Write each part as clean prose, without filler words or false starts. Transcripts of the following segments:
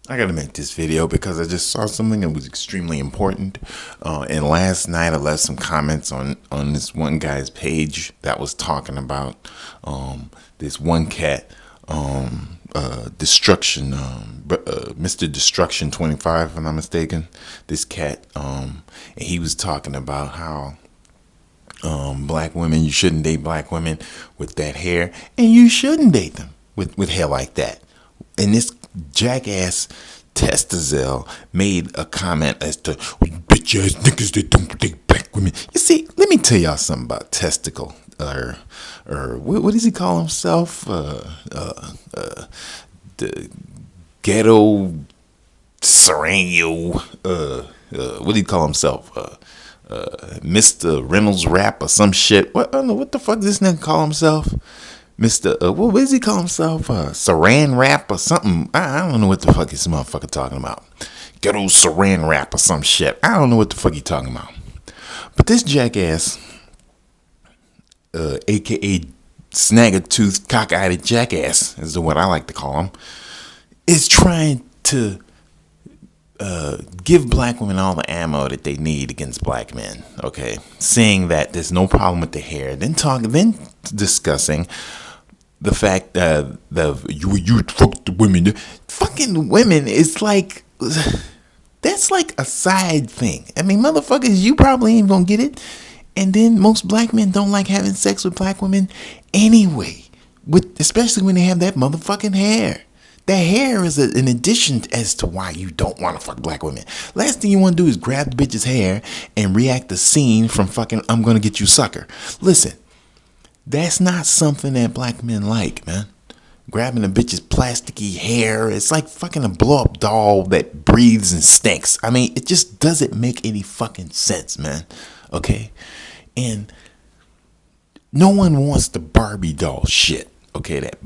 I gotta make this video because I just saw something that was extremely important. And last night I left some comments on this one guy's page that was talking about this one cat, Destruction, Mr. Destruction 25, if I'm not mistaken. This cat, and he was talking about how black women, you shouldn't date black women with that hair, and you shouldn't date them with hair like that. And this jackass Testazel made a comment as to bitch ass niggas that don't date black women. You see, let me tell y'all something about testicle, or what does he call himself? The ghetto Sereno. What do you call himself? Mr. Reynolds Rap or some shit. What? I don't know what the fuck does this nigga call himself. Mr. What does he call himself? Saran Wrap or something. I don't know what the fuck this motherfucker talking about. Ghetto Saran Wrap or some shit. I don't know what the fuck he talking about. But this jackass, aka snag-a-tooth, cock-eyed jackass, is what I like to call him, is trying to give black women all the ammo that they need against black men. Okay, saying that there's no problem with the hair, then discussing the fact that you fuck the women. Fucking women is like, that's like a side thing. I mean, motherfuckers, you probably ain't gonna get it. And then most black men don't like having sex with black women anyway, especially when they have that motherfucking hair. The hair is an addition as to why you don't want to fuck black women. Last thing you want to do is grab the bitch's hair and react the scene from fucking I'm gonna get you sucker. Listen, that's not something that black men like, man. Grabbing a bitch's plasticky hair, it's like fucking a blow-up doll that breathes and stinks. I mean, it just doesn't make any fucking sense, man. Okay? And no one wants the Barbie doll shit. Okay, that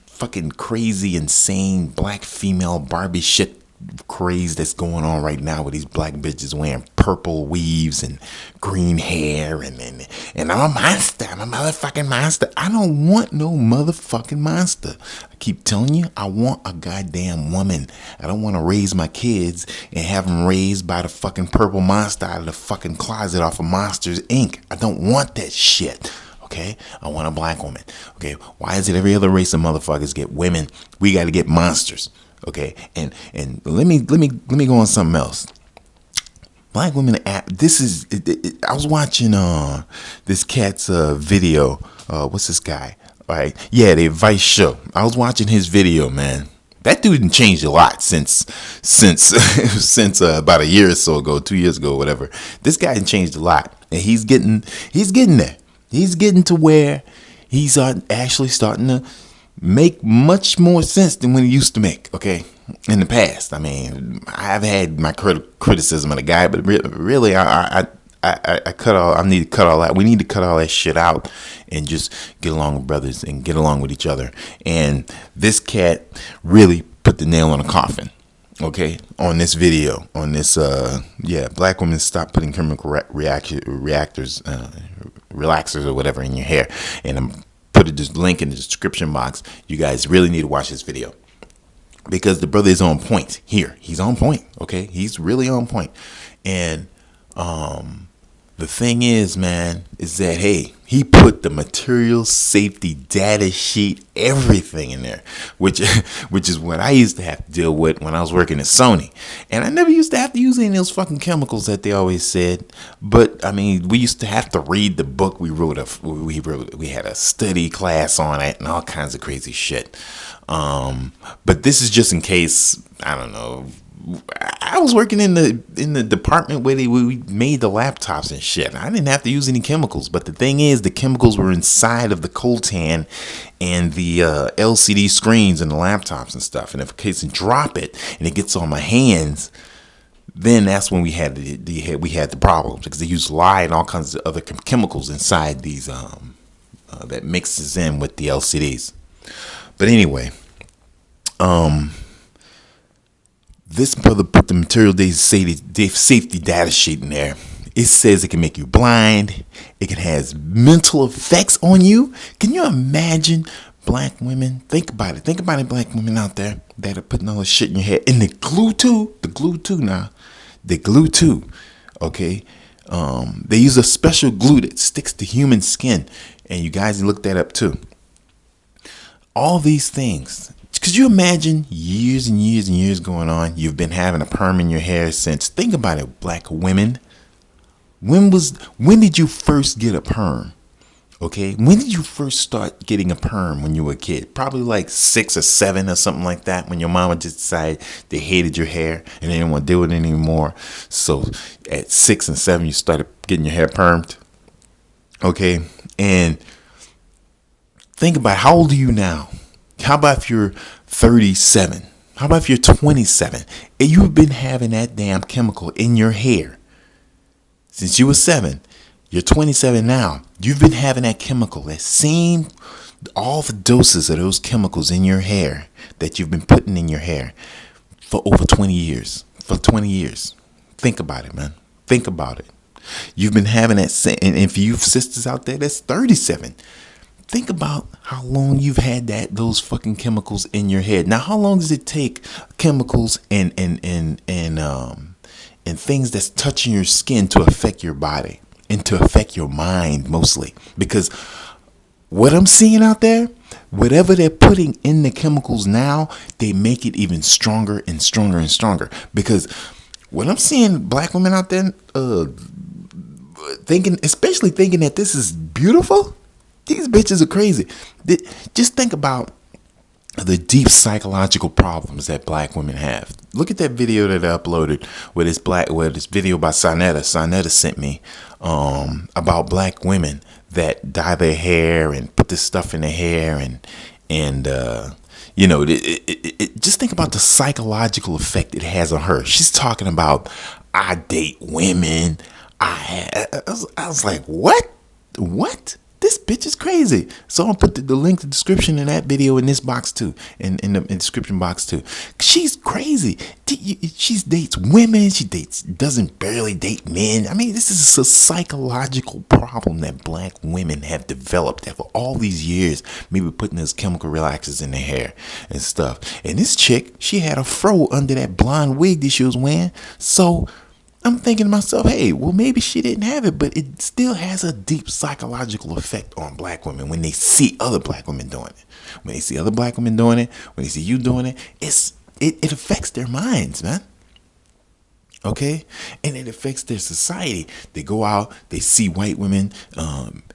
fucking crazy, insane black female Barbie shit craze that's going on right now with these black bitches wearing purple weaves and green hair and I'm a monster. I'm a motherfucking monster. I don't want no motherfucking monster. I keep telling you, I want a goddamn woman. I don't want to raise my kids and have them raised by the fucking purple monster out of the fucking closet off of Monsters Inc. I don't want that shit. Okay, I want a black woman. Okay, why is it every other race of motherfuckers get women? We got to get monsters. Okay, and let me go on something else. Black women. This is. I was watching this cat's video. What's this guy? Right? Yeah, the Advice Show. I was watching his video, man. That dude didn't change a lot since about a year or so ago, 2 years ago, whatever. This guy didn't changed a lot, and he's getting there. He's getting to where he's actually starting to make much more sense than when he used to make, okay, in the past. I mean, I've had my criticism of the guy, but really, I cut all. I need to cut all that. We need to cut all that shit out and just get along with brothers and get along with each other. And this cat really put the nail on the coffin. Okay, on this video, on this, black women stop putting chemical relaxers or whatever in your hair. And I'm put this link in the description box. You guys really need to watch this video because the brother is on point here. He's on point. Okay, he's really on point. And the thing is, man, is that, hey, he put the material safety data sheet, everything in there, which is what I used to have to deal with when I was working at Sony. And I never used to have to use any of those fucking chemicals that they always said. But I mean, we used to have to read the book. We had a study class on it and all kinds of crazy shit. But this is just in case, I don't know. I was working in the department where we made the laptops and shit. I didn't have to use any chemicals, but the thing is, the chemicals were inside of the coltan and the LCD screens and the laptops and stuff. And if in case I drop it and it gets on my hands, then that's when we had the problems because they use lye and all kinds of other chemicals inside these that mixes in with the LCDs. But anyway, this brother put the material safety data sheet in there. It says it can make you blind. It can have mental effects on you. Can you imagine black women? Think about it. Think about it, black women out there. that are putting all this shit in your hair. And the glue too. Okay. They use a special glue that sticks to human skin. And you guys look that up too. All these things. Could you imagine years and years and years going on? You've been having a perm in your hair since. Think about it, black women. When did you first get a perm? Okay, when did you first start getting a perm when you were a kid? Probably like 6 or 7 or something like that, when your mama just decided they hated your hair and they didn't want to deal with it anymore. So at 6 and 7, you started getting your hair permed. Okay, and think about, how old are you now? How about if you're 37? How about if you're 27 and you've been having that damn chemical in your hair since you were 7? You're 27 now. You've been having that chemical, that same, all the doses of those chemicals in your hair that you've been putting in your hair for over 20 years. For 20 years. Think about it, man. Think about it. You've been having that same, and if you have sisters out there that's 37, think about how long you've had those fucking chemicals in your head. Now, how long does it take chemicals and things that's touching your skin to affect your body? And to affect your mind mostly. Because what I'm seeing out there, whatever they're putting in the chemicals now, they make it even stronger and stronger and stronger. Because what I'm seeing black women out there especially thinking that this is beautiful, these bitches are crazy. Just think about the deep psychological problems that black women have. Look at that video that I uploaded with this video by Sonetta. Sonetta sent me about black women that dye their hair and put this stuff in their hair and just think about the psychological effect it has on her. She's talking about, I date women. I was like, what? This bitch is crazy. So I'll put the link to the description in that video in this box too, in the description box too. She's crazy. She dates women. She doesn't barely date men. I mean, this is a psychological problem that black women have developed after all these years, maybe putting those chemical relaxers in their hair and stuff. And this chick, she had a fro under that blonde wig that she was wearing. So I'm thinking to myself, hey, well, maybe she didn't have it, but it still has a deep psychological effect on black women when they see other black women doing it. When they see other black women doing it, when they see you doing it, it affects their minds, man. Okay? And it affects their society. They go out, they see white women,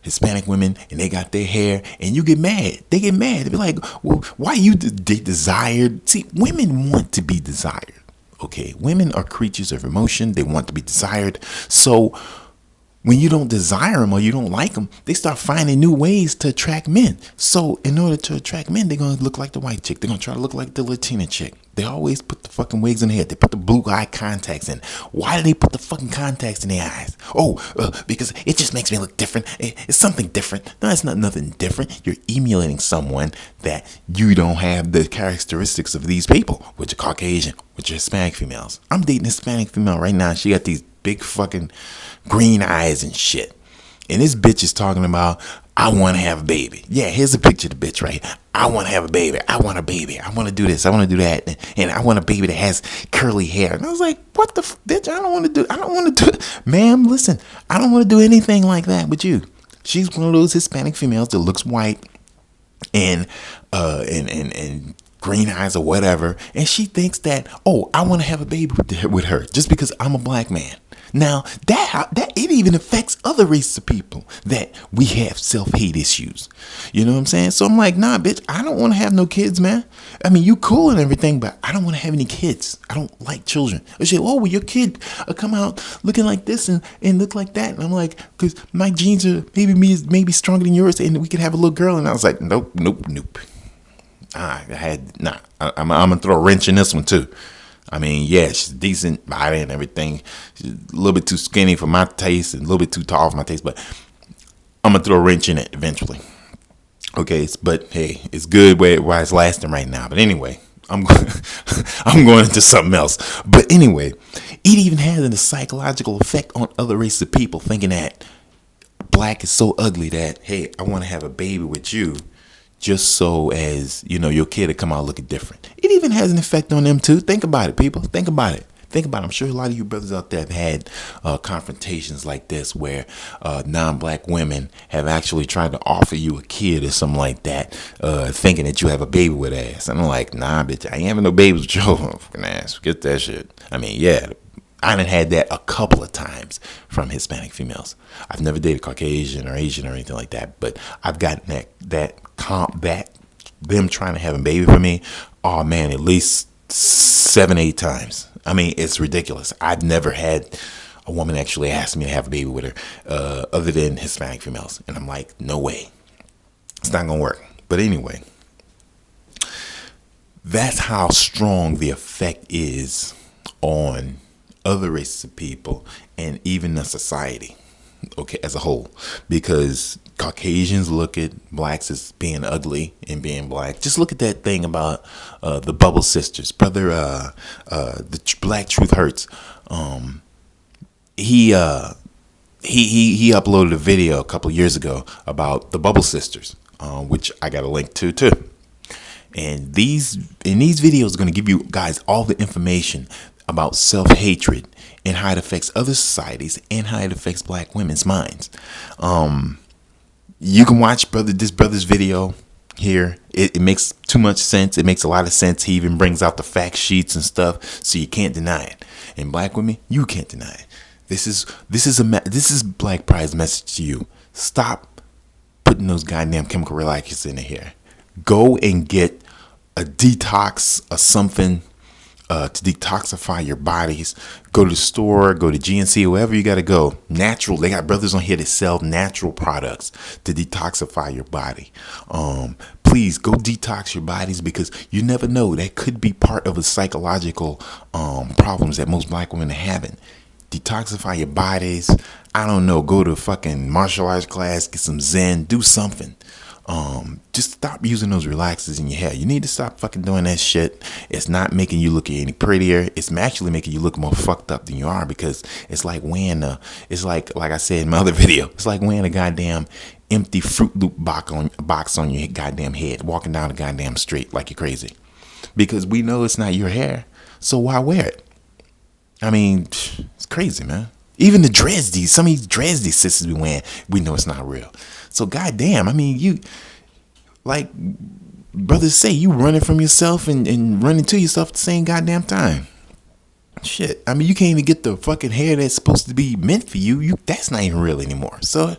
Hispanic women, and they got their hair, and you get mad. They get mad. They be like, well, why you desired? See, women want to be desired. Okay, women are creatures of emotion. They want to be desired. So when you don't desire them or you don't like them, they start finding new ways to attract men. So in order to attract men, they're going to look like the white chick. They're going to try to look like the Latina chick. They always put the fucking wigs in their head. They put the blue eye contacts in. Why do they put the fucking contacts in their eyes? Because it just makes me look different. It's something different. No, it's not nothing different. You're emulating someone that you don't have the characteristics of these people, which are Caucasian, which are Hispanic females. I'm dating a Hispanic female right now. She got these big fucking green eyes and shit. And this bitch is talking about, I want to have a baby. Yeah, here's a picture of the bitch right here. I want to have a baby. I want a baby. I want to do this. I want to do that. And I want a baby that has curly hair. And I was like, what the bitch? I don't want to do. Ma'am, listen, I don't want to do anything like that with you. She's one of those Hispanic females that looks white and green eyes or whatever. And she thinks that, I want to have a baby with her just because I'm a black man. Now, that it even affects other races of people that we have self-hate issues. You know what I'm saying? So I'm like, nah, bitch, I don't want to have no kids, man. I mean, you cool and everything, but I don't want to have any kids. I don't like children. I say, well, your kid come out looking like this and look like that. And I'm like, because my genes are maybe stronger than yours and we could have a little girl. And I was like, nope. I'm going to throw a wrench in this one, too. I mean, yeah, she's decent body and everything. She's a little bit too skinny for my taste and a little bit too tall for my taste, but I'm going to throw a wrench in it eventually. Okay, but hey, it's good while it's lasting right now. But anyway, I'm going into something else. But anyway, it even has a psychological effect on other races of people, thinking that black is so ugly that, hey, I want to have a baby with you just so as, your kid to come out looking different. It even has an effect on them too. Think about it, people. Think about it. Think about it. I'm sure a lot of you brothers out there have had confrontations like this where non-black women have actually tried to offer you a kid or something like that, thinking that you have a baby with ass. And I'm like, nah, bitch, I ain't having no babies with your fucking ass. Get that shit. I mean, yeah, I done had that a couple of times from Hispanic females. I've never dated Caucasian or Asian or anything like that, but I've gotten that them trying to have a baby for me. Oh man, at least 7-8 times. I mean, it's ridiculous. I've never had a woman actually ask me to have a baby with her, other than Hispanic females, and I'm like, no way, it's not gonna work. But anyway, that's how strong the effect is on other races of people and even the society, okay, as a whole, because Caucasians look at blacks as being ugly and being black. Just look at that thing about the Bubble Sisters, brother. The Black Truth Hurts. He uploaded a video a couple of years ago about the Bubble Sisters, which I got a link to too. And these videos are going to give you guys all the information about self-hatred and how it affects other societies and how it affects black women's minds. You can watch this brother's video here. It makes too much sense. It makes a lot of sense. He even brings out the fact sheets and stuff, so you can't deny it. And black women, you can't deny it. This is Black Pride's message to you. Stop putting those goddamn chemical relaxants in the hair. Go and get a detox or something to detoxify your bodies. Go to the store, go to GNC, wherever you got to go. Natural. They got brothers on here that sell natural products to detoxify your body. Please go detox your bodies, because you never know. That could be part of the psychological problems that most black women are having. Detoxify your bodies. I don't know. Go to a fucking martial arts class, get some Zen, do something. Just stop using those relaxers in your hair. You need to stop fucking doing that shit. It's not making you look any prettier. It's actually making you look more fucked up than you are, because it's like wearing it's like I said in my other video, it's like wearing a goddamn empty Fruit Loop box on your goddamn head, walking down the goddamn street like you're crazy, because we know it's not your hair. So why wear it? I mean, it's crazy, man. Even the dreads, some of these dreads these sisters be wearing, we know it's not real. So goddamn, I mean, you, like brothers say, you running from yourself and running to yourself at the same goddamn time. Shit, I mean, you can't even get the fucking hair that's supposed to be meant for you. That's not even real anymore. So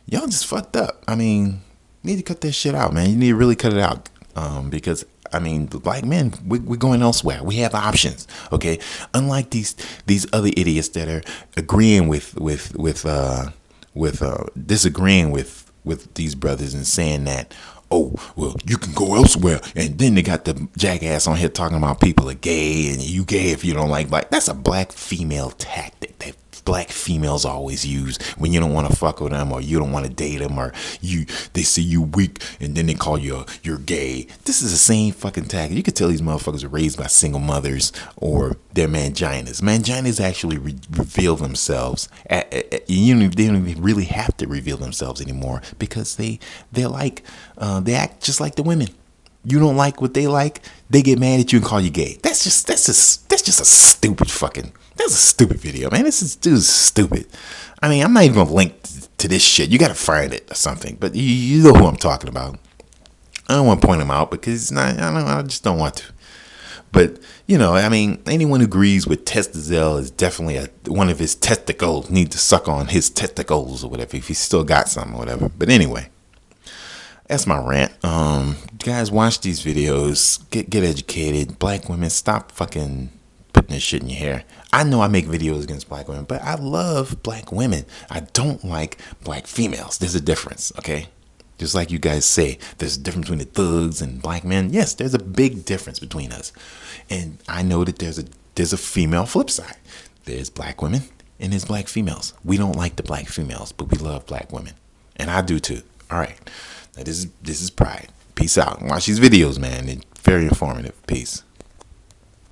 y'all just fucked up. I mean, you need to cut that shit out, man. You need to really cut it out, because I mean, the black men, we're going elsewhere. We have options, okay? Unlike these other idiots that are agreeing disagreeing with these brothers and saying that, oh, well, you can go elsewhere. And then they got the jackass on here talking about people are gay and you gay if you don't like black. That's a black female tactic that black females always use when you don't want to fuck with them, or you don't want to date them, or they see you weak and then they call you you're gay. This is the same fucking tactic. You could tell these motherfuckers are raised by single mothers or they're manginas. Manginas actually reveal themselves. They don't even really have to reveal themselves anymore, because they act just like the women. You don't like what they like, they get mad at you and call you gay. That's just a stupid fucking. That's a stupid video, man. This dude's stupid. I mean, I'm not even gonna link to this shit. You gotta find it or something. But you know who I'm talking about. I don't want to point him out because it's not. I just don't want to. But I mean, anyone who agrees with Testazelle is definitely one of his testicles. Need to suck on his testicles or whatever if he's still got some or whatever. But anyway. That's my rant. Guys, watch these videos. Get educated. Black women, stop fucking putting this shit in your hair. I know I make videos against black women, but I love black women. I don't like black females. There's a difference, okay? Just like you guys say, there's a difference between the thugs and black men. Yes, there's a big difference between us. And I know that there's a female flip side. There's black women and there's black females. We don't like the black females, but we love black women. And I do too. All right. Now this is Pride. Peace out. Watch these videos, man. They're very informative. Peace.